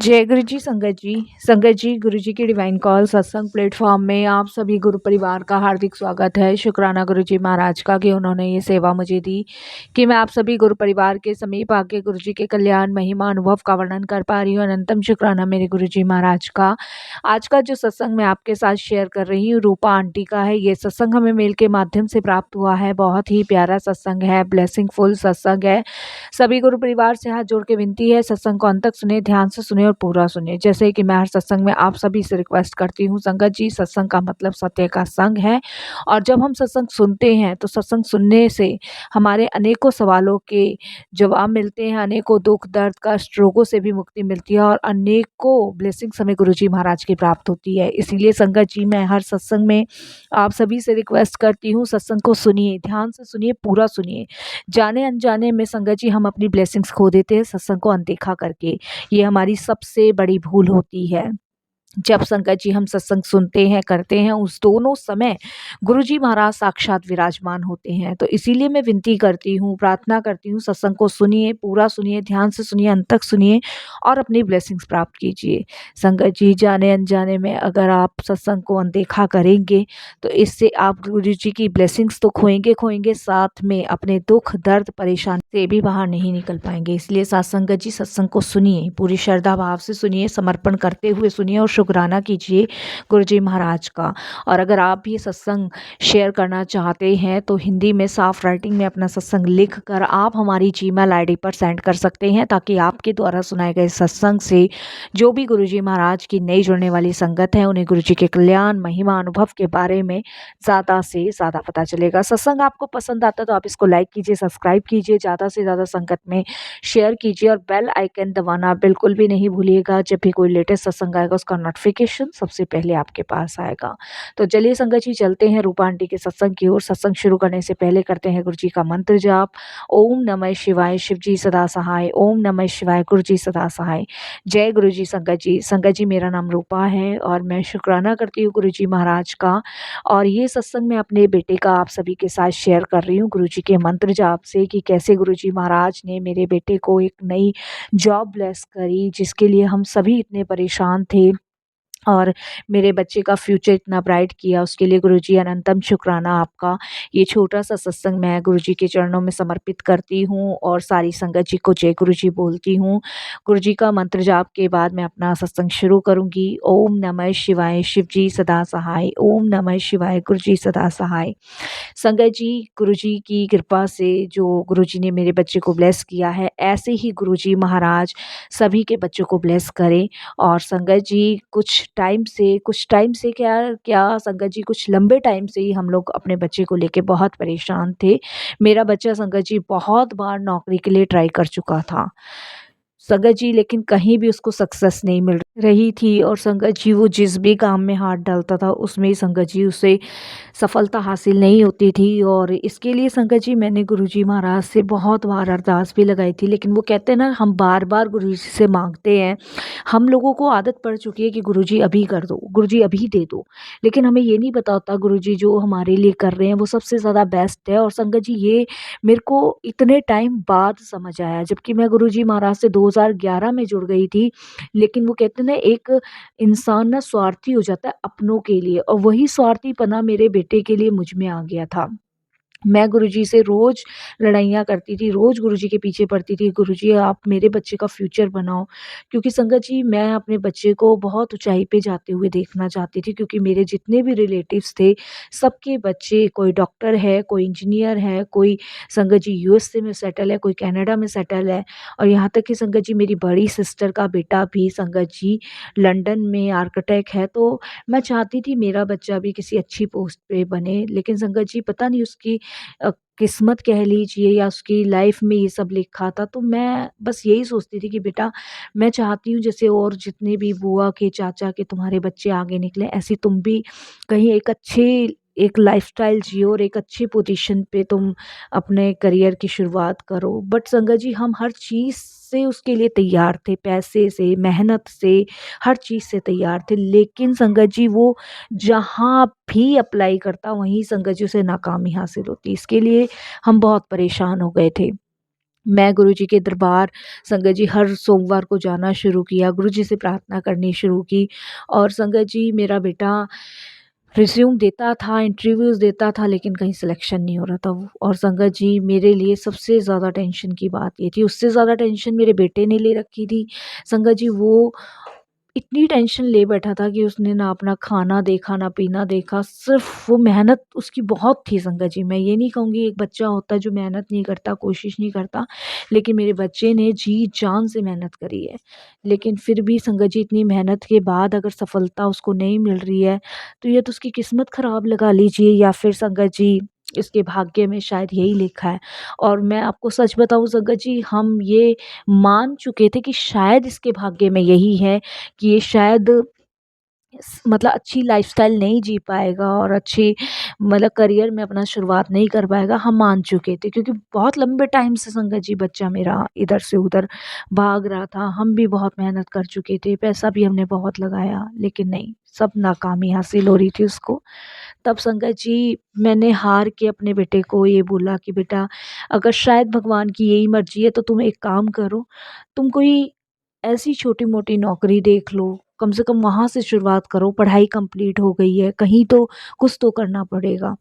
जय गुरु जी संगत जी गुरु जी की डिवाइन कॉल सत्संग प्लेटफॉर्म में आप सभी गुरु परिवार का हार्दिक स्वागत है। शुक्राना गुरु जी महाराज का कि उन्होंने ये सेवा मुझे दी कि मैं आप सभी गुरु परिवार के समीप आके गुरु जी के कल्याण महिमा अनुभव का वर्णन कर पा रही हूँ। अनंतम शुक्राना मेरे गुरु जी महाराज का। आज का जो सत्संग मैं आपके साथ शेयर कर रही हूँ रूपा आंटी का है। ये सत्संग हमें मेल के माध्यम से प्राप्त हुआ है। बहुत ही प्यारा सत्संग है, ब्लेसिंग फुल सत्संग है। सभी गुरु परिवार से हाथ जोड़ के विनती है, सत्संग को अंत तक सुने, ध्यान से सुने और पूरा सुने। जैसे कि मैं हर सत्संग में आप सभी से रिक्वेस्ट करती हूँ, संगत जी सत्संग का मतलब सत्य का संग है। और जब हम सत्संग सुनते हैं तो सत्संग सुनने से हमारे अनेकों सवालों के जवाब मिलते हैं, अनेकों दुख दर्द कष्ट रोगों से भी मुक्ति मिलती है और अनेकों ब्लेसिंग्स हमें गुरु जी महाराज की प्राप्त होती है। इसीलिए संगत जी मैं हर सत्संग में आप सभी से रिक्वेस्ट करती हूँ, सत्संग को सुनिए, ध्यान से सुनिए, पूरा सुनिए। जाने अनजाने में संगत जी हम अपनी ब्लेसिंग्स खो देते हैं सत्संग को अनदेखा करके। ये हमारी सबसे बड़ी भूल होती है। जब संगत जी हम सत्संग सुनते हैं करते हैं उस दोनों समय गुरुजी महाराज साक्षात विराजमान होते हैं। तो इसीलिए मैं विनती करती हूँ, प्रार्थना करती हूँ, सत्संग को सुनिए, पूरा सुनिए, ध्यान से सुनिए, अंत तक सुनिए और अपनी ब्लेसिंग्स प्राप्त कीजिए। संगत जी जाने अनजाने में अगर आप सत्संग को अनदेखा करेंगे तो इससे आप गुरु जी की ब्लेसिंग्स तो खोएंगे, साथ में अपने दुख दर्द परेशानी से भी बाहर नहीं निकल पाएंगे। इसलिए संगत जी सत्संग को सुनिए, पूरी श्रद्धा भाव से सुनिए, समर्पण करते हुए सुनिए और शुक्राना कीजिए गुरु जी महाराज का। और अगर आप भी सत्संग शेयर करना चाहते हैं तो हिंदी में साफ राइटिंग में अपना सत्संग लिख कर आप हमारी जीमेल आईडी पर सेंड कर सकते हैं, ताकि आपके द्वारा सुनाए गए सत्संग से जो भी गुरु जी महाराज की नई जुड़ने वाली संगत है उन्हें गुरु जी के कल्याण महिमा अनुभव के बारे में ज़्यादा से ज़्यादा पता चलेगा। सत्संग आपको पसंद आता तो आप इसको लाइक कीजिए, सब्सक्राइब कीजिए, ज़्यादा से ज़्यादा संगत में शेयर कीजिए और बेल आइकन दबाना बिल्कुल भी नहीं भूलिएगा। जब भी कोई लेटेस्ट सत्संग आएगा उसका नोटिफिकेशन सबसे पहले आपके पास आएगा। तो चलिए संगत जी चलते हैं रूपा आंटी के सत्संग की ओर। सत्संग शुरू करने से पहले करते हैं गुरु जी का मंत्र जाप। ओम नमः शिवाय, शिव जी सदा सहाय। ओम नमः शिवाय, गुरु जी सदा सहाय। जय गुरु जी। संगत जी मेरा नाम रूपा है और मैं शुक्राना करती हूँ गुरु जी महाराज का। और ये सत्संग मैं अपने बेटे का आप सभी के साथ शेयर कर रही हूँ गुरु जी के मंत्र जाप से, कि कैसे गुरु जी महाराज ने मेरे बेटे को एक नई जॉब ब्लेस करी, जिसके लिए हम सभी इतने परेशान थे और मेरे बच्चे का फ्यूचर इतना ब्राइट किया। उसके लिए गुरुजी अनंतम शुक्राना आपका। ये छोटा सा सत्संग मैं गुरुजी के चरणों में समर्पित करती हूँ और सारी संगत जी को जय गुरुजी बोलती हूँ। गुरुजी का मंत्र जाप के बाद मैं अपना सत्संग शुरू करूँगी। ओम नमः शिवाय, शिव जी सदा सहाय। ओम नमः शिवाय, गुरुजी सदा सहाय। संगत जी गुरुजी की कृपा से जो गुरुजी ने मेरे बच्चे को ब्लेस किया है, ऐसे ही गुरुजी महाराज सभी के बच्चों को ब्लेस करें। और संगत जी कुछ टाइम से क्या क्या संगत जी कुछ लंबे टाइम से ही हम लोग अपने बच्चे को लेके बहुत परेशान थे। मेरा बच्चा संगत जी बहुत बार नौकरी के लिए ट्राई कर चुका था संगत जी, लेकिन कहीं भी उसको सक्सेस नहीं मिल रही थी। और संगत जी वो जिस भी काम में हाथ डालता था उसमें संगत जी उसे सफलता हासिल नहीं होती थी। और इसके लिए संगत जी मैंने गुरुजी महाराज से बहुत बार अरदास भी लगाई थी, लेकिन वो कहते हैं ना, हम बार बार गुरुजी से मांगते हैं, हम लोगों को आदत पड़ चुकी है कि गुरुजी अभी कर दो, गुरुजी अभी दे दो, लेकिन हमें ये नहीं पता होता गुरुजी जो हमारे लिए कर रहे हैं वो सबसे ज़्यादा बेस्ट है। और संगत जी ये मेरे को इतने टाइम बाद समझ आया, जबकि मैं गुरुजी महाराज से 2011 में जुड़ गई थी। लेकिन वो कहते हैं ना, एक इंसान ना स्वार्थी हो जाता है अपनों के लिए, और वही स्वार्थीपना मेरे बेटे के लिए मुझ में आ गया था। मैं गुरुजी से रोज़ लड़ाइयाँ करती थी, रोज़ गुरुजी के पीछे पड़ती थी, गुरुजी आप मेरे बच्चे का फ्यूचर बनाओ। क्योंकि संगत जी मैं अपने बच्चे को बहुत ऊँचाई पे जाते हुए देखना चाहती थी, क्योंकि मेरे जितने भी रिलेटिव्स थे, सबके बच्चे, कोई डॉक्टर है, कोई इंजीनियर है, कोई संगत जी यूएसए में सेटल है, कोई कनाडा में सेटल है। और यहाँ तक कि संगत जी मेरी बड़ी सिस्टर का बेटा भी संगत जी लंदन में आर्किटेक्ट है। तो मैं चाहती थी मेरा बच्चा भी किसी अच्छी पोस्ट पे बने, लेकिन संगत जी पता नहीं उसकी किस्मत कह लीजिए या उसकी लाइफ में ये सब लिखा था। तो मैं बस यही सोचती थी कि बेटा, मैं चाहती हूँ जैसे और जितने भी बुआ के, चाचा के तुम्हारे बच्चे आगे निकले, ऐसे तुम भी कहीं एक लाइफ़स्टाइल जियो और एक अच्छी पोजीशन पे तुम अपने करियर की शुरुआत करो। बट संगत जी हम हर चीज़ से उसके लिए तैयार थे, पैसे से, मेहनत से, हर चीज़ से तैयार थे। लेकिन संगत जी वो जहाँ भी अप्लाई करता वहीं संगत जी उसे नाकामी हासिल होती। इसके लिए हम बहुत परेशान हो गए थे। मैं गुरुजी के दरबार संगत जी हर सोमवार को जाना शुरू किया, गुरुजी से प्रार्थना करनी शुरू की और संगत जी मेरा बेटा रिज़्यूम देता था, इंटरव्यूज़ देता था लेकिन कहीं सिलेक्शन नहीं हो रहा था वो। और संगत जी मेरे लिए सबसे ज़्यादा टेंशन की बात ये थी, उससे ज़्यादा टेंशन मेरे बेटे ने ले रखी थी। संगत जी वो इतनी टेंशन ले बैठा था कि उसने ना अपना खाना देखा, ना पीना देखा, सिर्फ़ वो मेहनत उसकी बहुत थी संगत जी। मैं ये नहीं कहूँगी एक बच्चा होता है जो मेहनत नहीं करता, कोशिश नहीं करता, लेकिन मेरे बच्चे ने जी-जान से मेहनत करी है। लेकिन फिर भी संगत जी इतनी मेहनत के बाद अगर सफलता उसको नहीं मिल रही है, तो ये तो उसकी किस्मत ख़राब लगा लीजिए या फिर संगत जी इसके भाग्य में शायद यही लिखा है। और मैं आपको सच बताऊँ संगत जी हम ये मान चुके थे कि शायद इसके भाग्य में यही है कि ये शायद मतलब अच्छी लाइफ़स्टाइल नहीं जी पाएगा और अच्छी मतलब करियर में अपना शुरुआत नहीं कर पाएगा, हम मान चुके थे क्योंकि बहुत लंबे टाइम से संगत जी बच्चा मेरा इधर से उधर भाग रहा था। हम भी बहुत मेहनत कर चुके थे, पैसा भी हमने बहुत लगाया, लेकिन नहीं, सब नाकामी हासिल हो रही थी उसको। तब संगत जी मैंने हार के अपने बेटे को ये बोला कि बेटा अगर शायद भगवान की यही मर्ज़ी है तो तुम एक काम करो, तुम कोई ऐसी छोटी-मोटी नौकरी देख लो, कम से कम वहाँ से शुरुआत करो, पढ़ाई कंप्लीट हो गई है, कहीं तो कुछ तो करना पड़ेगा।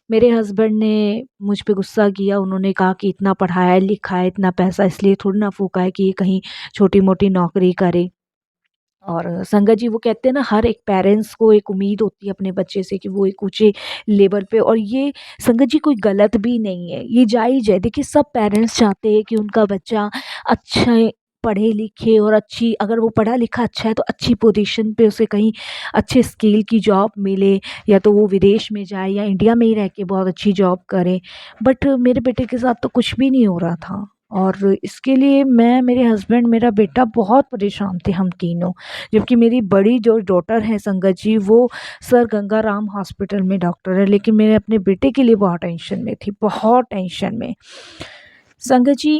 मेरे हस्बैंड ने मुझ पे गुस्सा किया, उन्होंने कहा कि इतना पढ़ाया-लिखाया, इतना पैसा इसलिए थोड़ी ना फूँका है कि ये कहीं छोटी-मोटी नौकरी करे। और संगत जी वो कहते हैं ना हर एक पेरेंट्स को एक उम्मीद होती है अपने बच्चे से कि वो एक ऊँचे लेवल पे और ये संगत जी कोई गलत भी नहीं है, ये जायज़ है। देखिए सब पेरेंट्स चाहते हैं कि उनका बच्चा अच्छे पढ़े-लिखे और अच्छी अगर वो पढ़ा-लिखा अच्छा है तो अच्छी पोज़ीशन पे उसे कहीं अच्छे स्किल की जॉब मिले या तो वो विदेश में जाए या इंडिया में ही रह के बहुत अच्छी जॉब करे। बट मेरे बेटे के साथ तो कुछ भी नहीं हो रहा था और इसके लिए मैं, मेरे हस्बैंड, मेरा बेटा बहुत परेशान थे हम तीनों। जबकि मेरी बड़ी जो डॉटर है संगत जी वो सर गंगा राम हॉस्पिटल में डॉक्टर है, लेकिन मैंने अपने बेटे के लिए बहुत टेंशन में थी, बहुत टेंशन में। संगत जी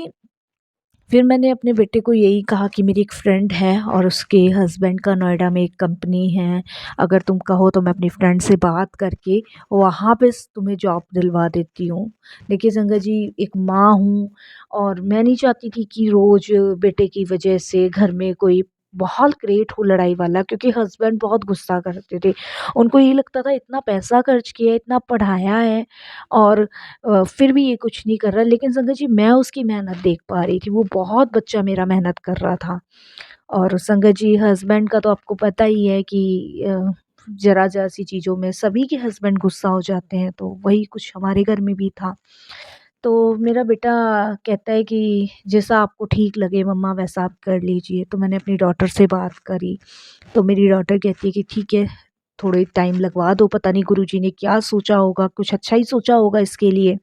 फिर मैंने अपने बेटे को यही कहा कि मेरी एक फ्रेंड है और उसके हस्बैंड का नोएडा में एक कंपनी है, अगर तुम कहो तो मैं अपनी फ्रेंड से बात करके वहाँ पे तुम्हें जॉब दिलवा देती हूँ। देखिए संगत जी एक माँ हूँ और मैं नहीं चाहती थी कि रोज़ बेटे की वजह से घर में कोई बहुत क्रिएट हो लड़ाई वाला, क्योंकि हस्बैंड बहुत गुस्सा करते थे। उनको ये लगता था इतना पैसा खर्च किया है, इतना पढ़ाया है और फिर भी ये कुछ नहीं कर रहा। लेकिन संगत जी मैं उसकी मेहनत देख पा रही थी, वो बहुत बच्चा मेरा मेहनत कर रहा था। और संगत जी हस्बैंड का तो आपको पता ही है कि ज़रा-ज़रा सी चीज़ों में सभी के हस्बैंड गुस्सा हो जाते हैं, तो वही कुछ हमारे घर में भी था। तो मेरा बेटा कहता है कि जैसा आपको ठीक लगे मम्मा वैसा आप कर लीजिए। तो मैंने अपनी डॉटर से बात करी, तो मेरी डॉटर कहती है कि ठीक है, थोड़े टाइम लगवा दो, पता नहीं गुरुजी ने क्या सोचा होगा, कुछ अच्छा ही सोचा होगा इसके लिए।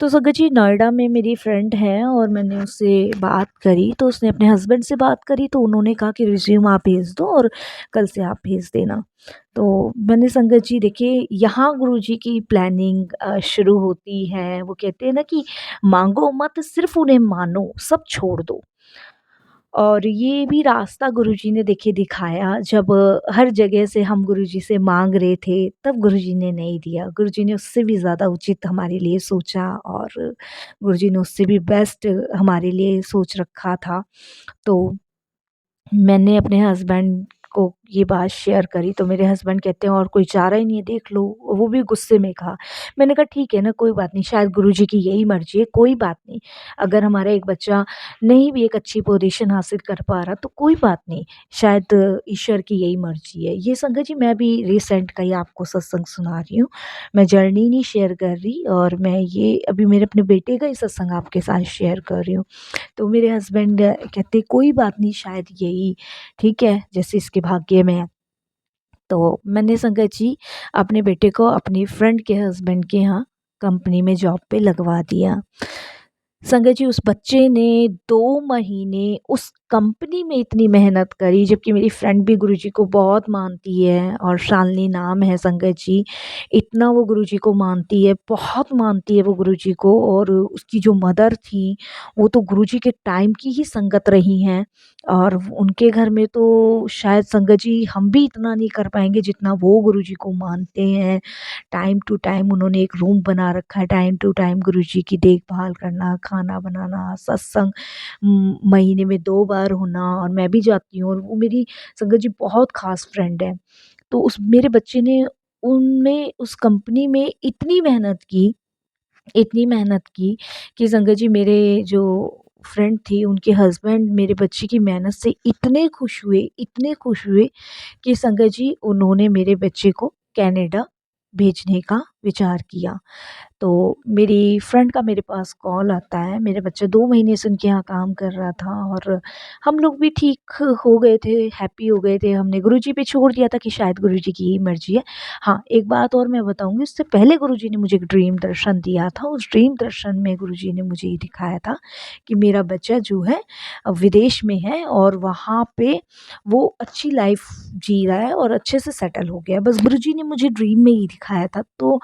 तो संगत जी नोएडा में मेरी फ्रेंड है और मैंने उससे बात करी, तो उसने अपने हस्बैंड से बात करी तो उन्होंने कहा कि रिज़्यूम आप भेज दो और कल से आप भेज देना। तो मैंने संगत जी देखिए यहाँ गुरुजी की प्लानिंग शुरू होती है। वो कहते हैं ना कि माँगो मत सिर्फ़ उन्हें मानो, सब छोड़ दो। और ये भी रास्ता गुरुजी ने देखिए दिखाया जब हर जगह से हम गुरुजी से माँग रहे थे, तब गुरुजी ने नहीं दिया। गुरुजी ने उससे भी ज़्यादा उचित हमारे लिए सोचा और गुरुजी ने उससे भी बेस्ट हमारे लिए सोच रखा था। तो मैंने अपने हस्बैंड को ये बात शेयर करी तो मेरे हस्बैंड कहते हैं और कोई चारा ही नहीं है, देख लो। वो भी गुस्से में कहा। मैंने कहा ठीक है ना, कोई बात नहीं, शायद गुरुजी की यही मर्ज़ी है, कोई बात नहीं। अगर हमारा एक बच्चा नहीं भी एक अच्छी पोज़ीशन हासिल कर पा रहा तो कोई बात नहीं, शायद ईश्वर की यही मर्ज़ी है। ये संगत जी मैं भी रिसेंट का ही आपको सत्संग सुना रही हूँ। मैं जर्नी नहीं शेयर कर रही और मैं ये अभी मेरे अपने बेटे का ही सत्संग आपके साथ शेयर कर रही हूँ। तो मेरे हस्बैंड कहते कोई बात नहीं, शायद यही ठीक है जैसे इसके भाग्य में है। तो मैंने संगत जी अपने बेटे को अपनी फ्रेंड के हस्बैंड के यहाँ कंपनी में जॉब पे लगवा दिया। संगत जी उस बच्चे ने 2 महीने उस कंपनी में इतनी मेहनत करी, जबकि मेरी फ्रेंड भी गुरुजी को बहुत मानती है और शालिनी नाम है संगत जी। इतना वो गुरुजी को मानती है, बहुत मानती है वो गुरुजी को। और उसकी जो मदर थी वो तो गुरुजी के टाइम की ही संगत रही हैं। और उनके घर में तो शायद संगत जी हम भी इतना नहीं कर पाएंगे जितना वो गुरुजी को मानते हैं। टाइम टू टाइम उन्होंने एक रूम बना रखा है, टाइम टू टाइम गुरुजी की देखभाल करना, खाना बनाना, सत्संग महीने में 2 बार होना। और मैं भी जाती हूँ और वो मेरी संगत जी बहुत ख़ास फ्रेंड है। तो उस मेरे बच्चे ने उनमें उस कंपनी में इतनी मेहनत की कि संगत जी मेरे जो फ्रेंड थी उनके हस्बैंड मेरे बच्चे की मेहनत से इतने खुश हुए कि संगत जी उन्होंने मेरे बच्चे को कनाडा भेजने का विचार किया। तो मेरी फ्रेंड का मेरे पास कॉल आता है, मेरा बच्चा 2 महीने से उनके यहाँ काम कर रहा था और हम लोग भी ठीक हो गए थे, हैप्पी हो गए थे। हमने गुरुजी पे छोड़ दिया था कि शायद गुरुजी की ही मर्ज़ी है। हाँ, एक बात और मैं बताऊँगी, उससे पहले गुरुजी ने मुझे एक ड्रीम दर्शन दिया था। उस ड्रीम दर्शन में गुरुजी ने मुझे ये दिखाया था कि मेरा बच्चा जो है विदेश में है और वहाँ पे वो अच्छी लाइफ़ जी रहा है और अच्छे से सेटल हो गया है। बस गुरुजी ने मुझे ड्रीम में ही दिखाया था। तो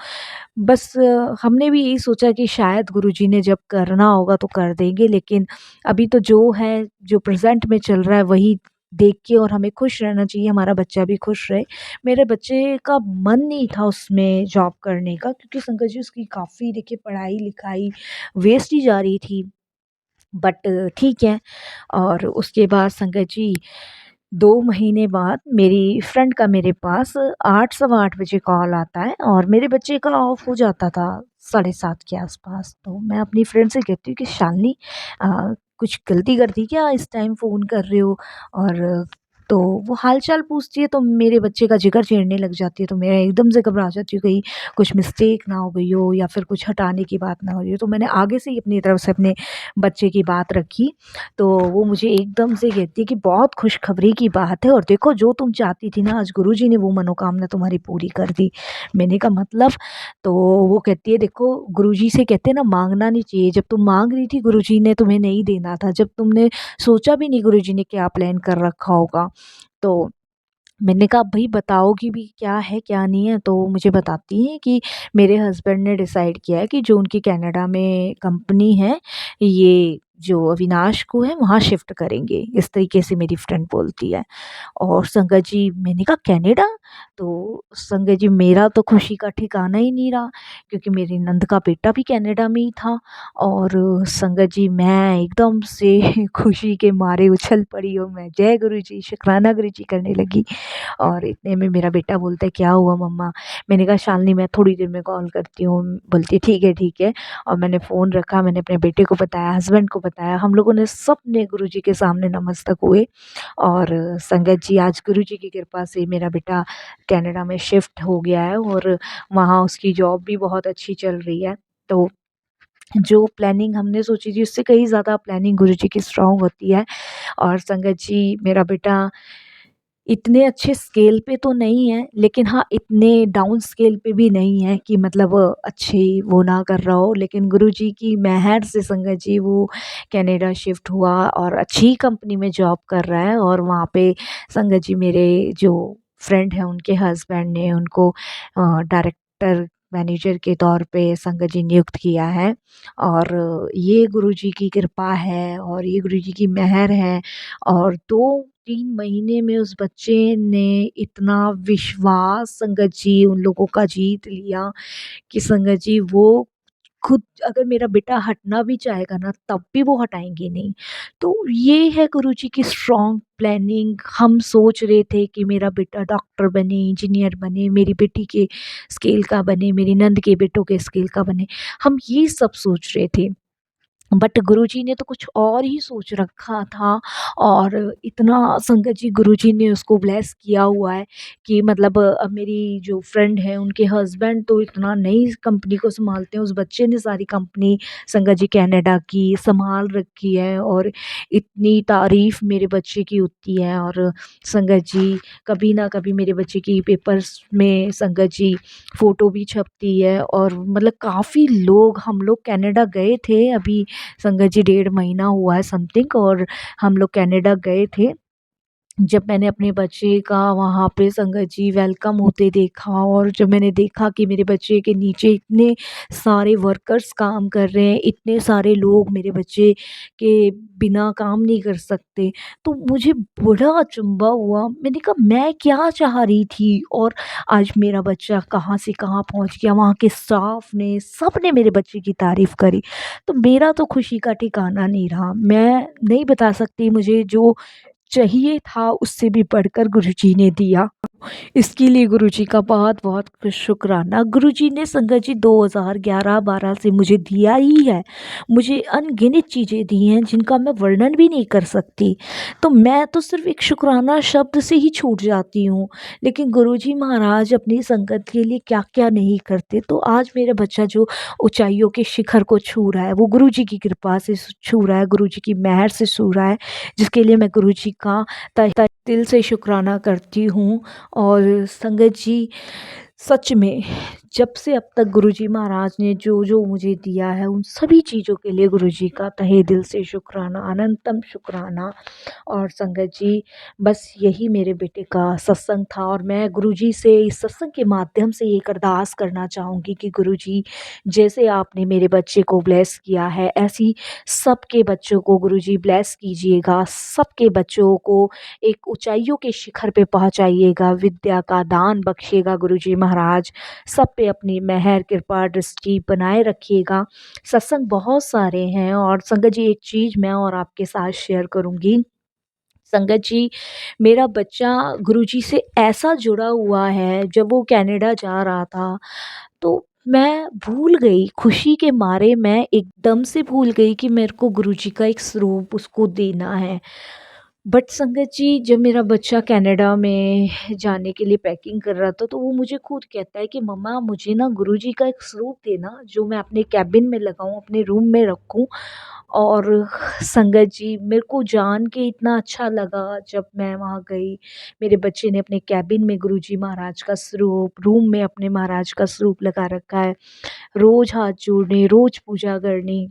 बस हमने भी यही सोचा कि शायद गुरुजी ने जब करना होगा तो कर देंगे, लेकिन अभी तो जो है, जो प्रेज़ेंट में चल रहा है वही देख के और हमें खुश रहना चाहिए, हमारा बच्चा भी खुश रहे। मेरे बच्चे का मन नहीं था उसमें जॉब करने का, क्योंकि संगत जी उसकी काफ़ी देखिए पढ़ाई-लिखाई वेस्ट ही जा रही थी। बट ठीक है। और उसके बाद संगत जी 2 महीने बाद मेरी फ्रेंड का मेरे पास 8 सवा 8 बजे कॉल आता है और मेरे बच्चे का ऑफ हो जाता था 7:30 के आसपास। तो मैं अपनी फ्रेंड से कहती हूँ कि शालिनी कुछ गलती कर दी क्या, इस टाइम फ़ोन कर रहे हो? और तो वो हाल-चाल पूछती है तो मेरे बच्चे का जिगर चीरने लग जाती है, तो मैं एकदम से घबरा जाती हूँ कहीं कुछ मिस्टेक ना हो गई हो या फिर कुछ हटाने की बात ना हो रही हो। तो मैंने आगे से ही अपनी तरफ से अपने बच्चे की बात रखी। तो वो मुझे एकदम से कहती है कि बहुत खुशखबरी की बात है और देखो जो तुम चाहती थी ना, आज गुरुजी ने वो मनोकामना तुम्हारी पूरी कर दी। मैंने कहा मतलब? तो वो कहती है देखो गुरुजी से कहते हैं ना माँगना नहीं चाहिए, जब तुम माँग रही थी गुरुजी ने तुम्हें नहीं देना था, जब तुमने सोचा भी नहीं गुरुजी ने क्या प्लान कर रखा होगा। तो मैंने कहा भई बताओगी भी क्या है क्या नहीं है? तो मुझे बताती हैं कि मेरे हस्बैंड ने डिसाइड किया है कि जो उनकी कनाडा में कंपनी है, ये जो अविनाश को है वहाँ शिफ्ट करेंगे। इस तरीके से मेरी फ्रेंड बोलती है। और संगत जी मैंने कहा कनाडा? तो संगत जी मेरा तो खुशी का ठिकाना ही नहीं रहा, क्योंकि मेरी नंद का बेटा भी कनाडा में ही था। और संगत जी मैं एकदम से खुशी के मारे उछल पड़ी और मैं जय गुरुजी, शुकराना गुरुजी करने लगी। और इतने में मेरा बेटा बोलता है क्या हुआ मम्मा? मैंने कहा शालिनी मैं थोड़ी देर में कॉल करती हूँ। बोलती है ठीक है ठीक है। और मैंने फ़ोन रखा, मैंने अपने बेटे को बताया, हस्बैंड को बताया, हम लोगों ने सबने गुरुजी के सामने नमस्तक हुए। और संगत जी आज गुरुजी की कृपा से मेरा बेटा कनाडा में शिफ्ट हो गया है और वहाँ उसकी जॉब भी बहुत अच्छी चल रही है। तो जो प्लानिंग हमने सोची थी उससे कहीं ज़्यादा प्लानिंग गुरुजी की स्ट्रॉन्ग होती है। और संगत जी मेरा बेटा इतने अच्छे स्केल पे तो नहीं है, लेकिन हाँ, इतने डाउन स्केल पे भी नहीं है कि मतलब अच्छी वो ना कर रहा हो। लेकिन गुरुजी की मेहर से संगत जी वो कनाडा शिफ्ट हुआ और अच्छी कंपनी में जॉब कर रहा है। और वहाँ पे संगत जी मेरे जो फ्रेंड हैं उनके हस्बैंड ने उनको डायरेक्टर मैनेजर के तौर पे संगत जी नियुक्त किया है। और ये गुरुजी की कृपा है और ये गुरुजी की मेहर है। और 2-3 महीने में उस बच्चे ने इतना विश्वास संगत जी उन लोगों का जीत लिया कि संगत जी वो खुद अगर मेरा बेटा हटना भी चाहेगा ना तब भी वो हटाएँगे नहीं। तो ये है गुरुजी की स्ट्रॉन्ग प्लानिंग। हम सोच रहे थे कि मेरा बेटा डॉक्टर बने, इंजीनियर बने, मेरी बेटी के स्केल का बने, मेरी नंद के बेटों के स्केल का बने। हम ये सब सोच रहे थे। बट गुरुजी ने तो कुछ और ही सोच रखा था। और इतना संगत जी गुरुजी ने उसको ब्लेस किया हुआ है कि मतलब अब मेरी जो फ्रेंड है उनके हस्बैंड तो इतना नई कंपनी को संभालते हैं, उस बच्चे ने सारी कंपनी संगत जी कनाडा की संभाल रखी है। और इतनी तारीफ मेरे बच्चे की होती है। और संगत जी कभी ना कभी मेरे बच्चे की पेपर्स में संगत जी फ़ोटो भी छपती है। और मतलब काफ़ी लोग हम लोग कनाडा गए थे अभी संगत जी 1.5 महीना हुआ है समथिंग, और हम लोग कनाडा गए थे। जब मैंने अपने बच्चे का वहाँ पे संगत जी वेलकम होते देखा, और जब मैंने देखा कि मेरे बच्चे के नीचे इतने सारे वर्कर्स काम कर रहे हैं, इतने सारे लोग मेरे बच्चे के बिना काम नहीं कर सकते, तो मुझे बड़ा अचंभा हुआ। मैंने कहा मैं क्या चाह रही थी, और आज मेरा बच्चा कहाँ से कहाँ पहुँच गया। वहाँ के स्टाफ ने, सब ने मेरे बच्चे की तारीफ़ करी, तो मेरा तो खुशी का ठिकाना नहीं रहा। मैं नहीं बता सकती, मुझे जो चाहिए था उससे भी बढ़कर गुरुजी ने दिया। इसके लिए गुरुजी का बहुत-बहुत शुक्राना। गुरुजी ने संगत जी 2011-12 से मुझे दिया ही है। मुझे अनगिनत चीज़ें दी हैं जिनका मैं वर्णन भी नहीं कर सकती। तो मैं तो सिर्फ़ एक शुक्राना शब्द से ही छूट जाती हूँ। लेकिन गुरुजी महाराज अपनी संगत के लिए क्या-क्या नहीं करते। तो आज मेरा बच्चा जो ऊँचाइयों के शिखर को छू रहा है, वो गुरुजी की कृपा से छू रहा है, गुरुजी की मेहर से छू रहा है, जिसके लिए मैं गुरुजी का तहे दिल से शुक्राना करती हूँ। और संगत जी, सच में जब से अब तक गुरुजी महाराज ने जो मुझे दिया है, उन सभी चीज़ों के लिए गुरुजी का तहे दिल से शुक्राना, अनंतम शुक्राना। और संगत जी, बस यही मेरे बेटे का सत्संग था, और मैं गुरुजी से इस सत्संग के माध्यम से एक अरदास करना चाहूँगी कि गुरुजी, जैसे आपने मेरे बच्चे को ब्लेस किया है, ऐसी सबके बच्चों को गुरुजी ब्लेस कीजिएगा। सबके बच्चों को एक ऊँचाइयों के शिखर पे पहुँचाइएगा, विद्या का दान बख्शिएगा गुरुजी महाराज। सब पे अपनी मेहर, कृपा, दृष्टि बनाए रखिएगा। सत्संग बहुत सारे हैं, और संगत जी एक चीज़ मैं और आपके साथ शेयर करूँगी। संगत जी, मेरा बच्चा गुरुजी से ऐसा जुड़ा हुआ है, जब वो कनाडा जा रहा था, तो मैं भूल गई, खुशी के मारे मैं एकदम से भूल गई कि मेरे को गुरुजी का एक स्वरूप उसको देना है। बट संगत जी, जब मेरा बच्चा कनाडा में जाने के लिए पैकिंग कर रहा था, तो वो मुझे खुद कहता है कि मम्मा, मुझे ना गुरुजी का एक स्वरूप देना, जो मैं अपने केबिन में लगाऊँ, अपने रूम में रखूँ। और संगत जी, मेरे को जान के इतना अच्छा लगा जब मैं वहाँ गई। मेरे बच्चे ने अपने केबिन में गुरुजी महाराज का स्वरूप, रूम में अपने महाराज का स्वरूप लगा रखा है। रोज़ हाथ जोड़ने, रोज़ पूजा करनी।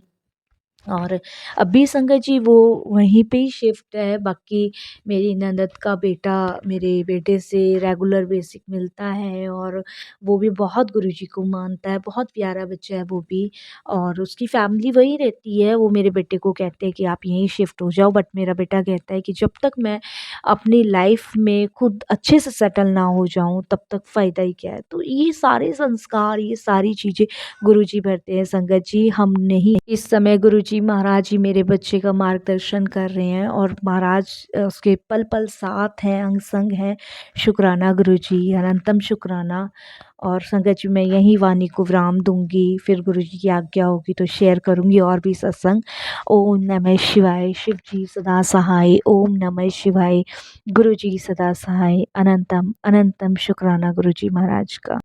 और अभी संगत जी वो वहीं पे ही शिफ्ट है। बाकी मेरी ननद का बेटा मेरे बेटे से रेगुलर बेसिक मिलता है, और वो भी बहुत गुरुजी को मानता है, बहुत प्यारा बच्चा है वो भी। और उसकी फैमिली वहीं रहती है। वो मेरे बेटे को कहते हैं कि आप यहीं शिफ्ट हो जाओ, बट मेरा बेटा कहता है कि जब तक मैं अपनी लाइफ में खुद अच्छे से सेटल ना हो जाऊँ, तब तक फ़ायदा ही क्या है। तो ये सारे संस्कार, ये सारी चीज़ें गुरुजी भरते हैं संगत जी, हम नहीं। इस समय गुरुजी महाराज ही मेरे बच्चे का मार्गदर्शन कर रहे हैं, और महाराज उसके पल-पल साथ हैं, अंग-संग हैं। शुक्राना गुरुजी, अनंतम शुक्राना। और संगत जी, मैं यहीं वाणी को विराम दूँगी, फिर गुरुजी की आज्ञा होगी तो शेयर करूँगी और भी सत्संग। ओम नमः शिवाय, शिव जी सदा सहाय। ओम नमः शिवाय, गुरुजी सदा सहाय। अनंतम अनंतम शुक्राना गुरुजी महाराज का।